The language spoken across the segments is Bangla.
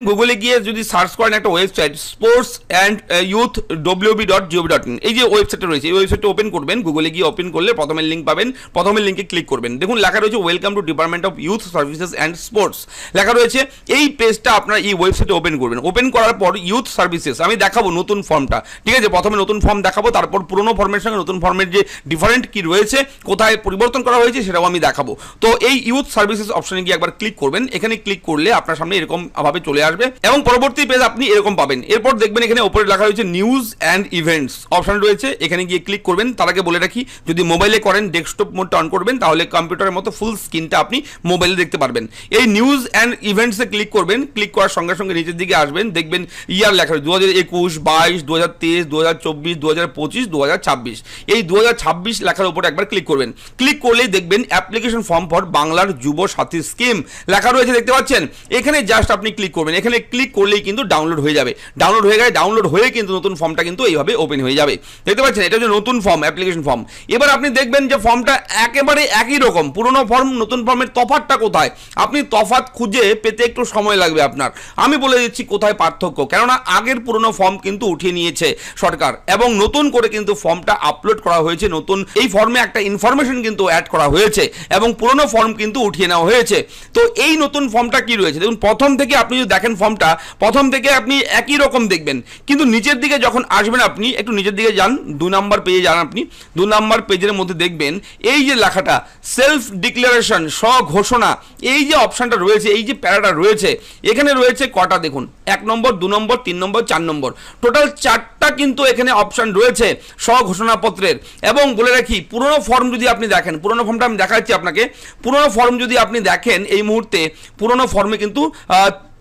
গুগলে গিয়ে যদি সার্চ করেন একটা website sports and youth wb.gov.in, এই যে ওয়েবসাইটটা রয়েছে এই ওয়েবসাইটটা ওপেন করবেন। গুগলে গিয়ে ওপেন করলে প্রথমের লিঙ্ক পাবেন, প্রথমের লিঙ্কে ক্লিক করবেন। দেখুন লেখা রয়েছে welcome to department of youth services and sports লেখা রয়েছে। এই পেজটা আপনার এই ওয়েবসাইটে ওপেন করবেন। ওপেন করার পর ইউথ সার্ভিসেস আমি দেখাবো নতুন ফর্মটা, ঠিক আছে। প্রথমে নতুন ফর্ম দেখাবো, তারপর পুরোনো ফর্মের সঙ্গে নতুন ফর্মের যে ডিফারেন্ট কি রয়েছে, কোথায় পরিবর্তন করা হয়েছে সেটাও আমি দেখাবো। তো এই ইউথ সার্ভিসেস অপশনে গিয়ে একবার ক্লিক করবেন। এখানে ক্লিক করলে আপনার সামনে এরকম ভাবে চলে আসবে এবং পরবর্তী পেজ আপনি এরকম পাবেন। এরপর দেখবেন এখানে উপরে লেখা রয়েছে নিউজ অ্যান্ড ইভেন্টস অপশন রয়েছে, এখানে গিয়ে ক্লিক করবেন। তার আগে বলে রাখি, যদি মোবাইলে করেন ডেস্কটপ মোডটা অন করবেন, তাহলে কম্পিউটারের মতো ফুল স্ক্রিনটা আপনি মোবাইলে দেখতে পারবেন। এই নিউজ অ্যান্ড ইভেন্টসে ক্লিক করবেন। ক্লিক করার সঙ্গে সঙ্গে নিচের দিকে আসবেন, দেখবেন ইয়ার লেখা রয়েছে 2021, 22, 2023, 2024, 2025, 2026। এই 2026 লেখার উপরে একবার ক্লিক করবেন। ক্লিক করলেই দেখবেন অ্যাপ্লিকেশন ফর্ম ফর বাংলার যুব সাথী স্কিম লেখা রয়েছে, দেখতে পাচ্ছেন। এখানে জাস্ট আপনি ক্লিক করবেন। এখানে ক্লিক করলেই কিন্তু ডাউনলোড হয়ে যাবে। ডাউনলোড হয়ে গেলে ডাউনলোড হয়ে কিন্তু নতুন ফর্মটা কিন্তু এইভাবে ওপেন হয়ে যাবে, দেখতে পাচ্ছেন। এটা হচ্ছে নতুন ফর্ম, অ্যাপ্লিকেশন ফর্ম। এবার আপনি দেখবেন যে ফর্মটা একেবারে একই রকম। পুরনো ফর্ম নতুন ফর্মের তফাৎটা কোথায়, আপনি তফাৎ খুঁজে পেতে একটু সময় লাগবে আপনার। আমি বলে দিচ্ছি কোথায় পার্থক্য, কেননা আগের পুরনো ফর্ম কিন্তু উঠিয়ে নিয়েছে সরকার এবং নতুন করে কিন্তু ফর্মটা আপলোড করা হয়েছে। নতুন এই ফর্মে একটা ইনফরমেশন কিন্তু অ্যাড করা হয়েছে এবং পুরনো ফর্ম কিন্তু উঠিয়ে নেওয়া হয়েছে। তো এই নতুন ফর্মটা কি রয়েছে দেখুন। প্রথম থেকে আপনি যদি দেখেন ফর্মটা, প্রথম থেকে আপনি একই রকম দেখবেন, কিন্তু নিচের দিকে যখন আসবেন আপনি একটু নিচের দিকে যান, 2 নম্বর পেজে যান। আপনি 2 নম্বর পেজের মধ্যে দেখবেন এই যে লেখাটা সেলফ ডিক্লারেশন, স্বঘোষণা, এই যে অপশনটা রয়েছে, এই যে প্যারাটা রয়েছে, এখানে রয়েছে কটা দেখুন, 1 নম্বর, 2 নম্বর, 3 নম্বর, 4 নম্বর, টোটাল 4টা কিন্তু এখানে অপশন রয়েছে স্বঘোষণাপত্রের। এবং বলে রাখি পুরনো ফর্ম যদি আপনি দেখেন, পুরনো ফর্মটা আমি দেখাচ্ছি আপনাকে। পুরনো ফর্ম যদি আপনি দেখেন এই মুহূর্তে পুরনো ফর্মে কিন্তু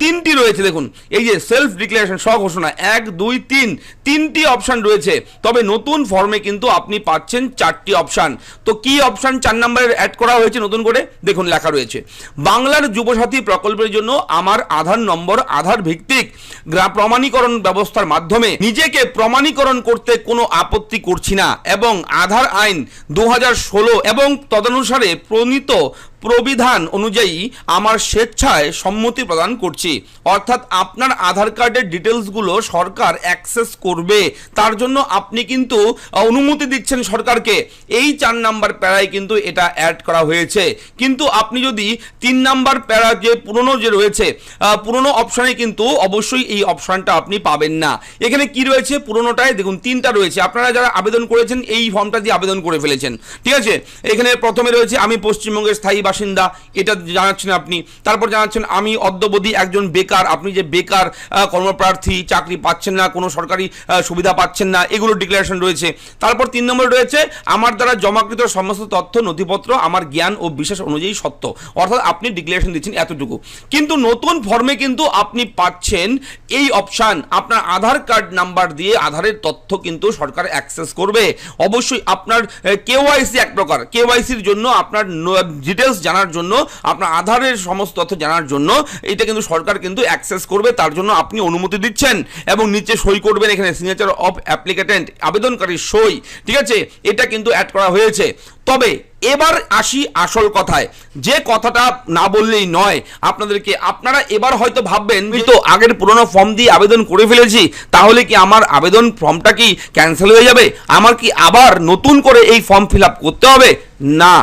3টি রয়েছে দেখুন। এই যে সেলফ ডিক্লারেশন, স্বঘোষণা, 1, 2, 3, 3টি অপশন রয়েছে। তবে নতুন ফর্মে কিন্তু আপনি পাচ্ছেন 4টি অপশন। তো কি অপশন 4 নম্বরে অ্যাড করা হয়েছে নতুন করে দেখুন, লেখা রয়েছে বাংলার যুবসাথী প্রকল্পের জন্য আমার আধার নম্বর আধার ভিত্তিক প্রমাণীকরণ ব্যবস্থার মাধ্যমে নিজেকে প্রমাণীকরণ করতে কোনো আপত্তি করছি না এবং আধার আইন 2016 এবং তদনুসারে প্রণীত প্রবিধান অনুযায়ী আমার স্বেচ্ছায় সম্মতি প্রদান করছি। অর্থাৎ আপনার আধার কার্ডের ডিটেলসগুলো সরকার অ্যাক্সেস করবে, তার জন্য আপনি কিন্তু অনুমতি দিচ্ছেন সরকারকে। এই 4 নাম্বার প্যারায় কিন্তু এটা অ্যাড করা হয়েছে। কিন্তু আপনি যদি 3 নাম্বার প্যারা যে পুরনো যে রয়েছে, পুরনো অপশানে কিন্তু অবশ্যই এই অপশানটা আপনি পাবেন না। এখানে কি রয়েছে পুরনোটায় দেখুন 3টা রয়েছে। আপনারা যারা আবেদন করেছেন এই ফর্মটা দিয়ে আবেদন করে ফেলেছেন, ঠিক আছে। এখানে প্রথমে রয়েছে আমি পশ্চিমবঙ্গের স্থায়ী বাসিন্দা, এটা জানাচ্ছেন আপনি। তারপর জানাচ্ছেন আমি অদ্যাবধি একজন বেকার, আপনি যে বেকার কর্মপ্রার্থী, চাকরি পাচ্ছেন না, কোনো সরকারি সুবিধা পাচ্ছেন না, এগুলো ডিক্লারেশন রয়েছে। তারপর 3 নম্বর রয়েছে আমার দ্বারা জমাকৃত সমস্ত তথ্য নথিপত্র আমার জ্ঞান ও বিশ্বাস অনুযায়ী সত্য। অর্থাৎ আপনি ডিক্লারেশন দিচ্ছেন এতটুকু। কিন্তু নতুন ফর্মে কিন্তু আপনি পাচ্ছেন এই অপশান, আপনার আধার কার্ড নাম্বার দিয়ে আধারের তথ্য কিন্তু সরকার অ্যাক্সেস করবে। অবশ্যই আপনার কেওয়াইসি, এক প্রকার কেওয়াইসির জন্য, আপনার ডিটেলস জানার জন্য, আপনার আধারের সমস্ত তথ্য জানার জন্য এটা কিন্তু সরকার কিন্তু অ্যাক্সেস করবে। তার জন্য আপনি অনুমতি দিচ্ছেন এবং নিচে সই করবেন, এখানে সিগনেচার অফ অ্যাপ্লিকেন্ট, আবেদনকারীর সই, ঠিক আছে। এটা কিন্তু অ্যাড করা হয়েছে। তবে এবার আসি আসল কথায়, যে কথাটা না বললেই নয় আপনাদেরকে। আপনারা এবার হয়তো ভাববেন তো আগের পুরনো ফর্ম দিয়ে আবেদন করে ফেলেছি, তাহলে কি আমার আবেদন ফর্মটা কি ক্যান্সেল হয়ে যাবে? আমার কি আবার নতুন করে এই ফর্ম ফিল আপ করতে হবে? না,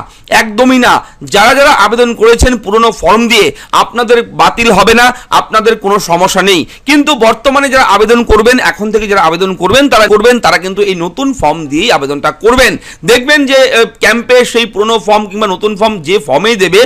একদমই না। যারা যারা আবেদন করেছেন পুরনো ফর্ম দিয়ে আপনাদের বাতিল হবে না, আপনাদের কোনো সমস্যা নেই। কিন্তু বর্তমানে যারা আবেদন করবেন, এখন থেকে যারা আবেদন করবেন তারা কিন্তু এই নতুন ফর্ম দিয়েই আবেদনটা করবেন। দেখবেন যে ক্যাম্পে সেই পুরনো ফর্ম কিংবা নতুন ফর্ম যে ফর্মেই দেবে,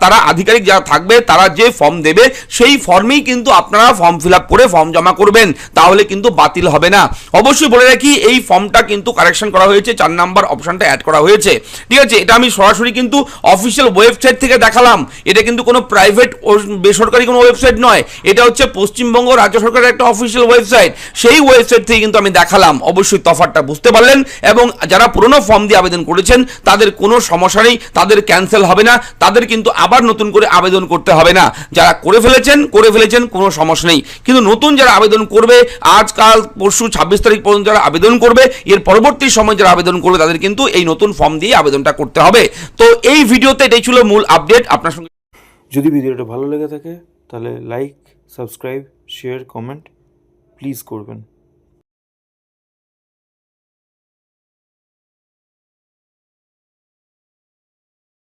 তারা আধিকারিক যারা থাকবে তারা যে ফর্ম দেবে সেই ফর্মেই কিন্তু আপনারা ফর্ম ফিল আপ করে ফর্ম জমা করবেন, তাহলে কিন্তু বাতিল হবে না। অবশ্যই বলে রাখি এই ফর্মটা কিন্তু কারেকশন করা হয়েছে, 4 নাম্বার অপশনটা অ্যাড করা হয়েছে, ঠিক আছে। এটা আমি সরাসরি কিন্তু অফিসিয়াল ওয়েবসাইট থেকে দেখালাম। এটা কিন্তু কোনো প্রাইভেট ও বেসরকারি কোনো ওয়েবসাইট নয়, এটা হচ্ছে পশ্চিমবঙ্গ রাজ্য সরকারের একটা অফিসিয়াল ওয়েবসাইট। সেই ওয়েবসাইট থেকে কিন্তু আমি দেখালাম। অবশ্যই তফাৎটা বুঝতে পারলেন। এবং যারা পুরনো ফর্ম দিয়ে আবেদন করেছেন তাদের কোনো সমস্যা নেই, তাদের ক্যান্সেল হবে না, তাদের কিন্তু আবার নতুন করে আবেদন করতে হবে না। যারা করে ফেলেছেন কোনো সমস্যা নেই। কিন্তু নতুন যারা আবেদন করবে, আজকাল পরশু 26 তারিখ পর্যন্ত যারা আবেদন করবে, এর পরবর্তী সময় যারা আবেদন করবে তাদের কিন্তু এই নতুন ফর্ম দিয়ে আবেদনটা করতে হবে। তো এই ভিডিওতে এটাই ছিল মূল আপডেট আপনার সঙ্গে। যদি ভিডিওটা ভালো লেগে থাকে তাহলে like, subscribe, share, comment please করবেন।